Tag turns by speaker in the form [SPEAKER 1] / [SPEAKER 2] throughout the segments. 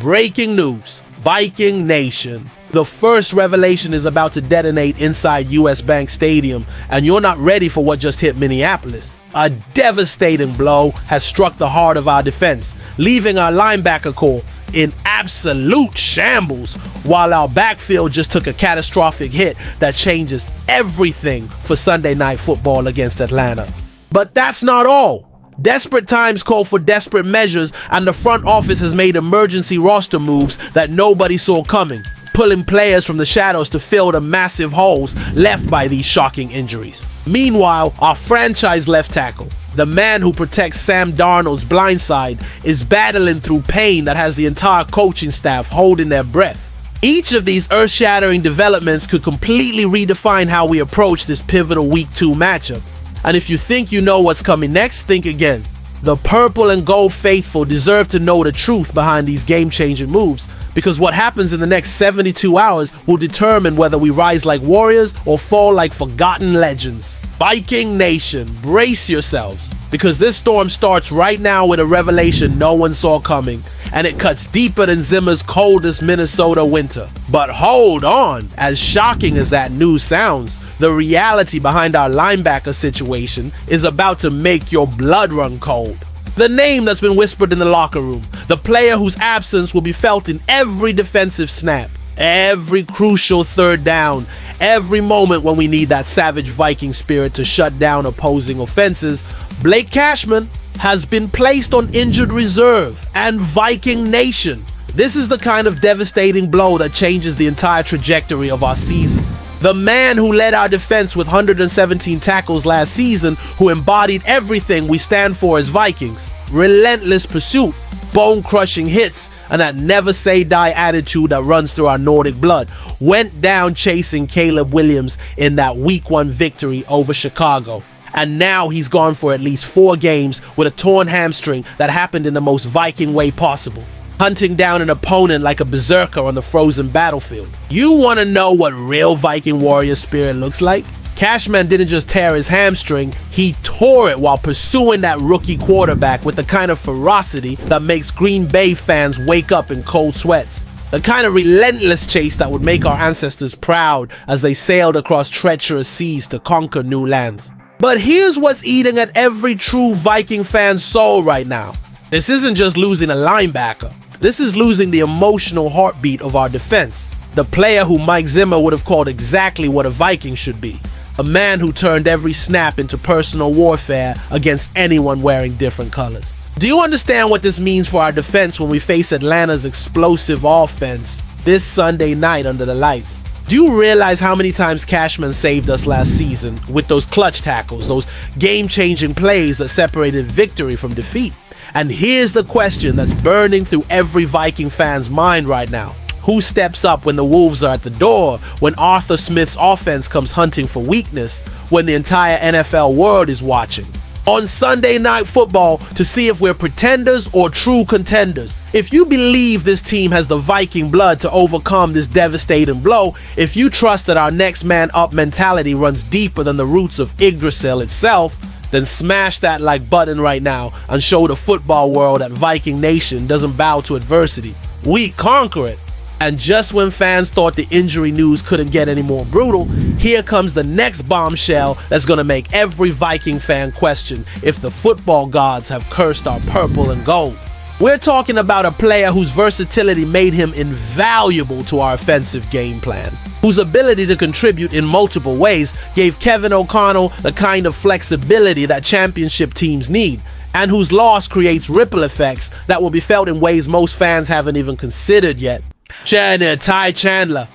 [SPEAKER 1] Breaking news, Viking Nation. The first revelation is about to detonate inside US Bank Stadium, and you're not ready for what just hit Minneapolis. A devastating blow has struck the heart of our defense, leaving our linebacker corps in absolute shambles, while our backfield just took a catastrophic hit that changes everything for Sunday Night Football against Atlanta. But that's not all. Desperate times call for desperate measures, and the front office has made emergency roster moves that nobody saw coming, pulling players from the shadows to fill the massive holes left by these shocking injuries. Meanwhile, our franchise left tackle, the man who protects Sam Darnold's blind side, is battling through pain that has the entire coaching staff holding their breath. Each of these earth-shattering developments could completely redefine how we approach this pivotal Week 2 matchup. And if you think you know what's coming next, think again. The purple and gold faithful deserve to know the truth behind these game-changing moves, because what happens in the next 72 hours will determine whether we rise like warriors or fall like forgotten legends. Viking Nation, brace yourselves, because this storm starts right now with a revelation no one saw coming, and it cuts deeper than Zimmer's coldest Minnesota winter. But hold on, as shocking as that news sounds, the reality behind our linebacker situation is about to make your blood run cold. The name that's been whispered in the locker room, the player whose absence will be felt in every defensive snap, every crucial third down, every moment when we need that savage Viking spirit to shut down opposing offenses. Blake Cashman has been placed on injured reserve, and Viking Nation. This is the kind of devastating blow that changes the entire trajectory of our season. The man who led our defense with 117 tackles last season, who embodied everything we stand for as Vikings: relentless pursuit, bone-crushing hits, and that never-say-die attitude that runs through our Nordic blood, went down chasing Caleb Williams in that Week 1 victory over Chicago. And now he's gone for at least 4 games with a torn hamstring that happened in the most Viking way possible, hunting down an opponent like a berserker on the frozen battlefield. You want to know what real Viking warrior spirit looks like? Cashman didn't just tear his hamstring, he tore it while pursuing that rookie quarterback with the kind of ferocity that makes Green Bay fans wake up in cold sweats. The kind of relentless chase that would make our ancestors proud as they sailed across treacherous seas to conquer new lands. But here's what's eating at every true Viking fan's soul right now. This isn't just losing a linebacker. This is losing the emotional heartbeat of our defense. The player who Mike Zimmer would have called exactly what a Viking should be. A man who turned every snap into personal warfare against anyone wearing different colors. Do you understand what this means for our defense when we face Atlanta's explosive offense this Sunday night under the lights? Do you realize how many times Cashman saved us last season with those clutch tackles, those game-changing plays that separated victory from defeat? And here's the question that's burning through every Viking fan's mind right now. Who steps up when the Wolves are at the door, when Arthur Smith's offense comes hunting for weakness, when the entire NFL world is watching? On Sunday Night Football, to see if we're pretenders or true contenders. If you believe this team has the Viking blood to overcome this devastating blow, if you trust that our next man up mentality runs deeper than the roots of Yggdrasil itself, then smash that like button right now and show the football world that Viking Nation doesn't bow to adversity. We conquer it. And just when fans thought the injury news couldn't get any more brutal, here comes the next bombshell that's gonna make every Viking fan question if the football gods have cursed our purple and gold. We're talking about a player whose versatility made him invaluable to our offensive game plan, whose ability to contribute in multiple ways gave Kevin O'Connell the kind of flexibility that championship teams need, and whose loss creates ripple effects that will be felt in ways most fans haven't even considered yet. Chandler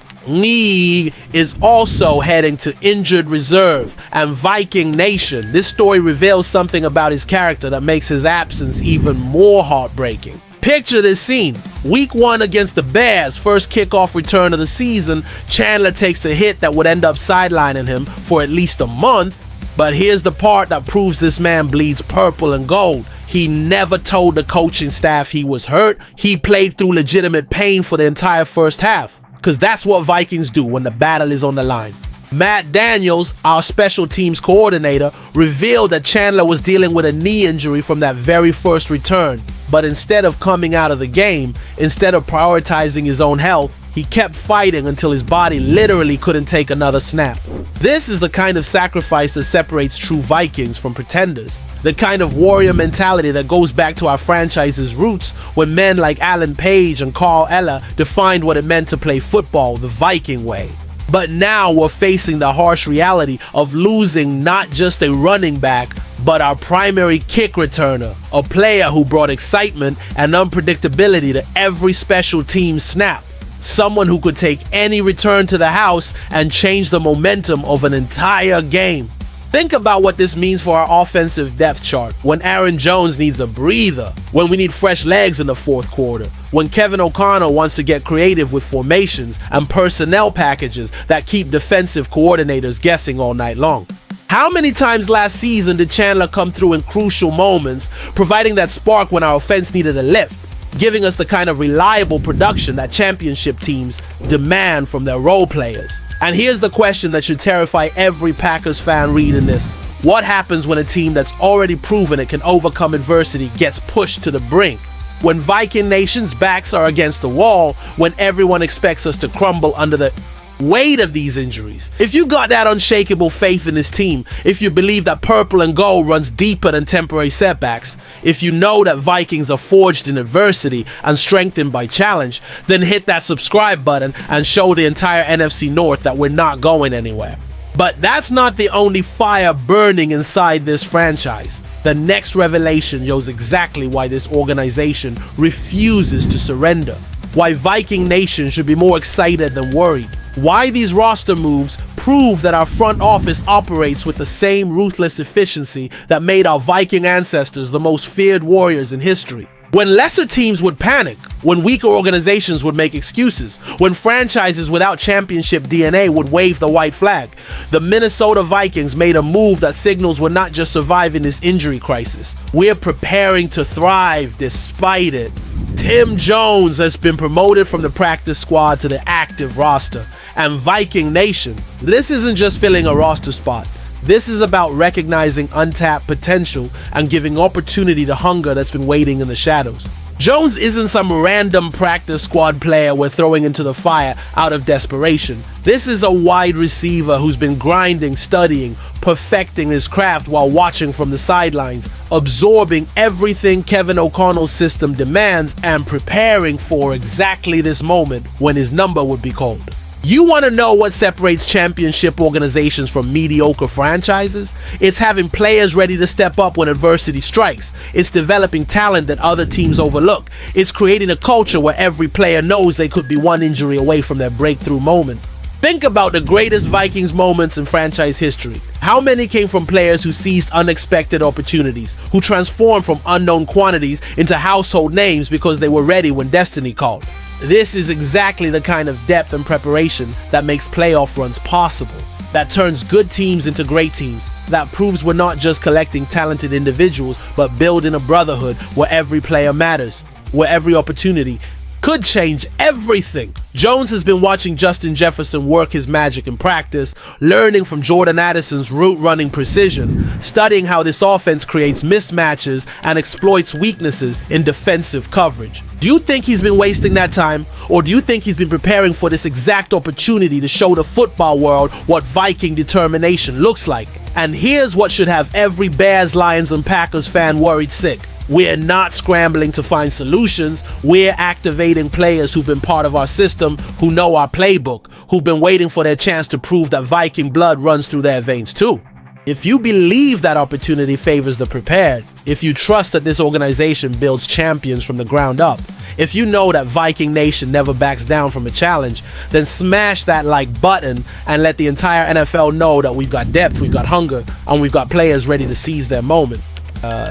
[SPEAKER 1] is also heading to injured reserve, and Viking Nation. This story reveals something about his character that makes his absence even more heartbreaking. Picture this scene. Week 1 against the Bears, first kickoff return of the season, Chandler takes a hit that would end up sidelining him for at least a month. But here's the part that proves this man bleeds purple and gold. He never told the coaching staff he was hurt. He played through legitimate pain for the entire first half. Because that's what Vikings do when the battle is on the line. Matt Daniels, our special teams coordinator, revealed that Chandler was dealing with a knee injury from that very first return. But instead of coming out of the game, instead of prioritizing his own health, he kept fighting until his body literally couldn't take another snap. This is the kind of sacrifice that separates true Vikings from pretenders. The kind of warrior mentality that goes back to our franchise's roots when men like Alan Page and Carl Eller defined what it meant to play football the Viking way. But now we're facing the harsh reality of losing not just a running back, but our primary kick returner, a player who brought excitement and unpredictability to every special team snap. Someone who could take any return to the house and change the momentum of an entire game. Think about what this means for our offensive depth chart when Aaron Jones needs a breather, when we need fresh legs in the fourth quarter, when Kevin O'Connell wants to get creative with formations and personnel packages that keep defensive coordinators guessing all night long. How many times last season did Chandler come through in crucial moments, providing that spark when our offense needed a lift, giving us the kind of reliable production that championship teams demand from their role players? And here's the question that should terrify every Packers fan reading this. What happens when a team that's already proven it can overcome adversity gets pushed to the brink? When Viking Nation's backs are against the wall, when everyone expects us to crumble under the weight of these injuries. If you got that unshakable faith in this team, if you believe that purple and gold runs deeper than temporary setbacks, if you know that Vikings are forged in adversity and strengthened by challenge, then hit that subscribe button and show the entire NFC North that we're not going anywhere. But that's not the only fire burning inside this franchise. The next revelation shows exactly why this organization refuses to surrender. Why Viking Nation should be more excited than worried. Why these roster moves prove that our front office operates with the same ruthless efficiency that made our Viking ancestors the most feared warriors in history. When lesser teams would panic, when weaker organizations would make excuses, when franchises without championship DNA would wave the white flag, the Minnesota Vikings made a move that signals we're not just surviving this injury crisis. We're preparing to thrive despite it. Tim Jones has been promoted from the practice squad to the active roster. And Viking Nation, this isn't just filling a roster spot. This is about recognizing untapped potential and giving opportunity to hunger that's been waiting in the shadows. Jones isn't some random practice squad player we're throwing into the fire out of desperation. This is a wide receiver who's been grinding, studying, perfecting his craft while watching from the sidelines, absorbing everything Kevin O'Connell's system demands and preparing for exactly this moment when his number would be called. You want to know what separates championship organizations from mediocre franchises? It's having players ready to step up when adversity strikes. It's developing talent that other teams overlook. It's creating a culture where every player knows they could be one injury away from their breakthrough moment. Think about the greatest Vikings moments in franchise history. How many came from players who seized unexpected opportunities, who transformed from unknown quantities into household names because they were ready when destiny called? This is exactly the kind of depth and preparation that makes playoff runs possible, that turns good teams into great teams, that proves we're not just collecting talented individuals, but building a brotherhood where every player matters, where every opportunity could change everything. Jones has been watching Justin Jefferson work his magic in practice, learning from Jordan Addison's route running precision, studying how this offense creates mismatches and exploits weaknesses in defensive coverage. Do you think he's been wasting that time? Or do you think he's been preparing for this exact opportunity to show the football world what Viking determination looks like? And here's what should have every Bears, Lions, and Packers fan worried sick. We're not scrambling to find solutions. We're activating players who've been part of our system, who know our playbook, who've been waiting for their chance to prove that Viking blood runs through their veins too. If you believe that opportunity favors the prepared, if you trust that this organization builds champions from the ground up, if you know that Viking Nation never backs down from a challenge, then smash that like button and let the entire NFL know that we've got depth, we've got hunger, and we've got players ready to seize their moment.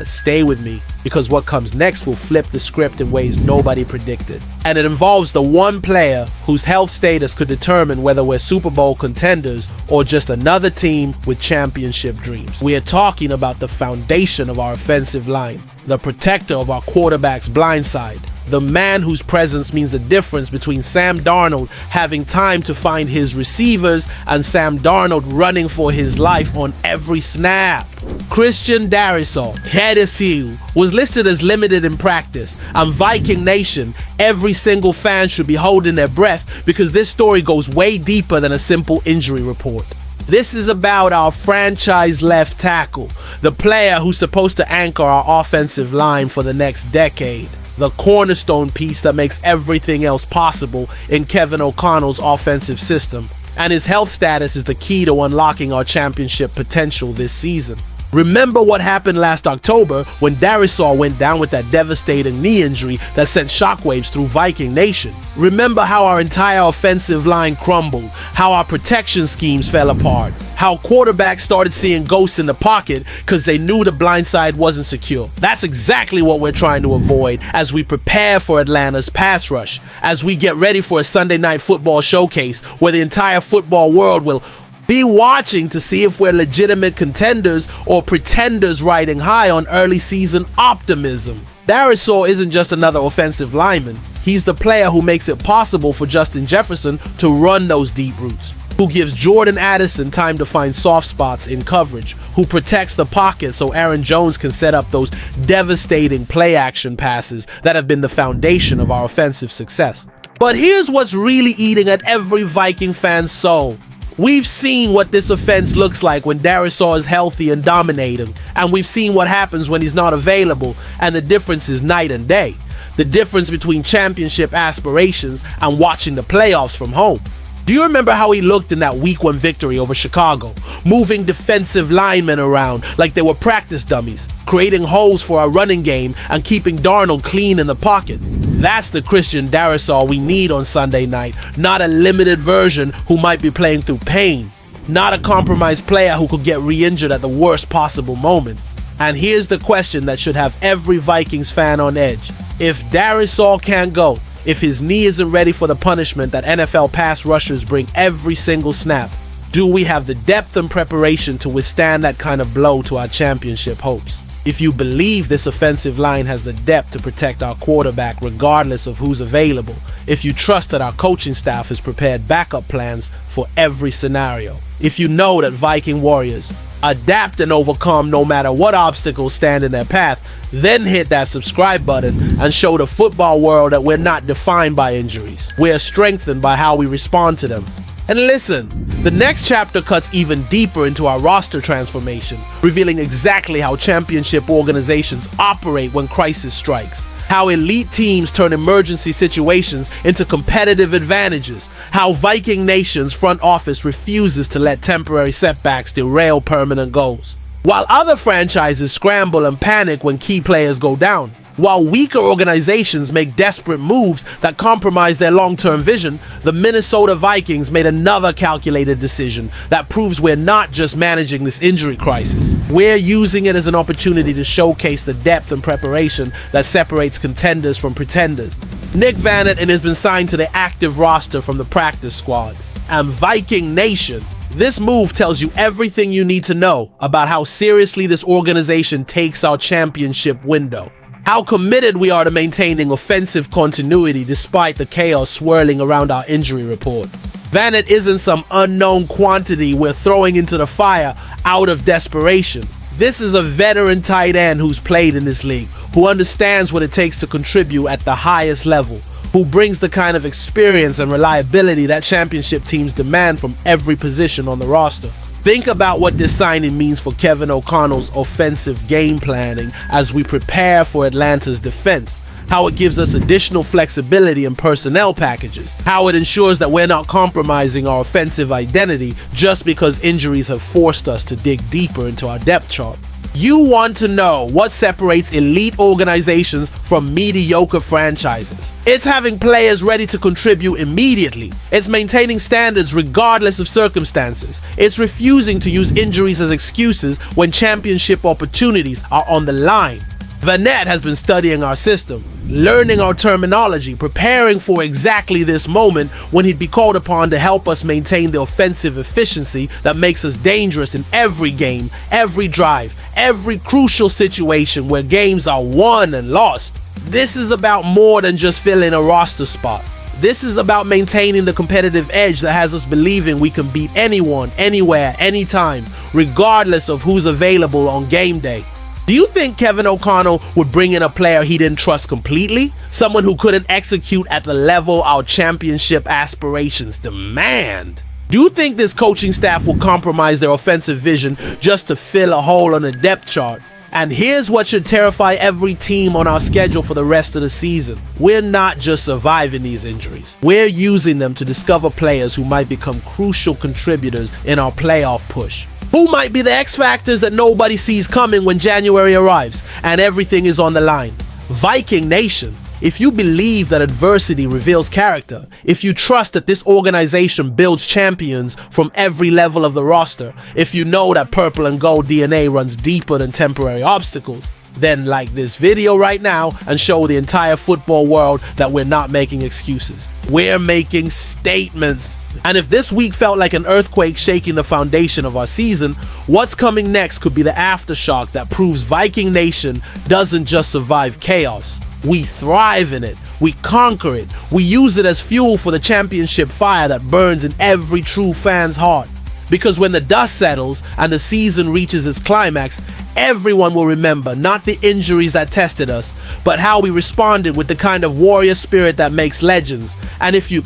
[SPEAKER 1] Stay with me, because what comes next will flip the script in ways nobody predicted. And it involves the one player whose health status could determine whether we're Super Bowl contenders or just another team with championship dreams. We are talking about the foundation of our offensive line, the protector of our quarterback's blind side, the man whose presence means the difference between Sam Darnold having time to find his receivers and Sam Darnold running for his life on every snap. Christian Darrisaw, head of seal, was listed as limited in practice, and Viking Nation, every single fan should be holding their breath because this story goes way deeper than a simple injury report. This is about our franchise left tackle, the player who's supposed to anchor our offensive line for the next decade, the cornerstone piece that makes everything else possible in Kevin O'Connell's offensive system, and his health status is the key to unlocking our championship potential this season. Remember what happened last October when Darrisaw went down with that devastating knee injury that sent shockwaves through Viking Nation? Remember how our entire offensive line crumbled, how our protection schemes fell apart, how quarterbacks started seeing ghosts in the pocket because they knew the blind side wasn't secure. That's exactly what we're trying to avoid as we prepare for Atlanta's pass rush, as we get ready for a Sunday night football showcase where the entire football world will be watching to see if we're legitimate contenders or pretenders riding high on early season optimism. Darrisaw isn't just another offensive lineman. He's the player who makes it possible for Justin Jefferson to run those deep routes, who gives Jordan Addison time to find soft spots in coverage, who protects the pocket so Aaron Jones can set up those devastating play action passes that have been the foundation of our offensive success. But here's what's really eating at every Viking fan's soul. We've seen what this offense looks like when Darrisaw is healthy and dominating, and we've seen what happens when he's not available, and the difference is night and day. The difference between championship aspirations and watching the playoffs from home. Do you remember how he looked in that Week 1 victory over Chicago, moving defensive linemen around like they were practice dummies, creating holes for our running game and keeping Darnold clean in the pocket? That's the Christian Darrisaw we need on Sunday night, not a limited version who might be playing through pain, not a compromised player who could get re-injured at the worst possible moment. And here's the question that should have every Vikings fan on edge. If Darrisaw can't go, if his knee isn't ready for the punishment that NFL pass rushers bring every single snap, do we have the depth and preparation to withstand that kind of blow to our championship hopes? If you believe this offensive line has the depth to protect our quarterback regardless of who's available, if you trust that our coaching staff has prepared backup plans for every scenario, if you know that Viking Warriors adapt and overcome no matter what obstacles stand in their path, then hit that subscribe button and show the football world that we're not defined by injuries. We're strengthened by how we respond to them. And listen, the next chapter cuts even deeper into our roster transformation, revealing exactly how championship organizations operate when crisis strikes, how elite teams turn emergency situations into competitive advantages, how Viking Nation's front office refuses to let temporary setbacks derail permanent goals, while other franchises scramble and panic when key players go down. While weaker organizations make desperate moves that compromise their long-term vision, the Minnesota Vikings made another calculated decision that proves we're not just managing this injury crisis. We're using it as an opportunity to showcase the depth and preparation that separates contenders from pretenders. Nick Vannett has been signed to the active roster from the practice squad. And Viking Nation, this move tells you everything you need to know about how seriously this organization takes our championship window. How committed we are to maintaining offensive continuity despite the chaos swirling around our injury report. Vannett isn't some unknown quantity we're throwing into the fire out of desperation. This is a veteran tight end who's played in this league, who understands what it takes to contribute at the highest level, who brings the kind of experience and reliability that championship teams demand from every position on the roster. Think about what this signing means for Kevin O'Connell's offensive game planning as we prepare for Atlanta's defense, how it gives us additional flexibility in personnel packages, how it ensures that we're not compromising our offensive identity just because injuries have forced us to dig deeper into our depth chart. You want to know what separates elite organizations from mediocre franchises. It's having players ready to contribute immediately. It's maintaining standards regardless of circumstances. It's refusing to use injuries as excuses when championship opportunities are on the line. Vannett has been studying our system, learning our terminology, preparing for exactly this moment when he'd be called upon to help us maintain the offensive efficiency that makes us dangerous in every game, every drive, every crucial situation where games are won and lost. This is about more than just filling a roster spot. This is about maintaining the competitive edge that has us believing we can beat anyone, anywhere, anytime, regardless of who's available on game day. Do you think Kevin O'Connell would bring in a player he didn't trust completely? Someone who couldn't execute at the level our championship aspirations demand? Do you think this coaching staff will compromise their offensive vision just to fill a hole on the depth chart? And here's what should terrify every team on our schedule for the rest of the season. We're not just surviving these injuries. We're using them to discover players who might become crucial contributors in our playoff push. Who might be the X factors that nobody sees coming when January arrives and everything is on the line? Viking Nation, if you believe that adversity reveals character, if you trust that this organization builds champions from every level of the roster, if you know that purple and gold DNA runs deeper than temporary obstacles, then like this video right now and show the entire football world that we're not making excuses. We're making statements. And if this week felt like an earthquake shaking the foundation of our season, what's coming next could be the aftershock that proves Viking Nation doesn't just survive chaos. We thrive in it. We conquer it. We use it as fuel for the championship fire that burns in every true fan's heart. Because when the dust settles and the season reaches its climax, everyone will remember not the injuries that tested us, but how we responded with the kind of warrior spirit that makes legends. And if you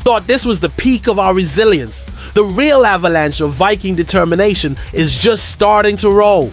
[SPEAKER 1] thought this was the peak of our resilience, the real avalanche of Viking determination is just starting to roll.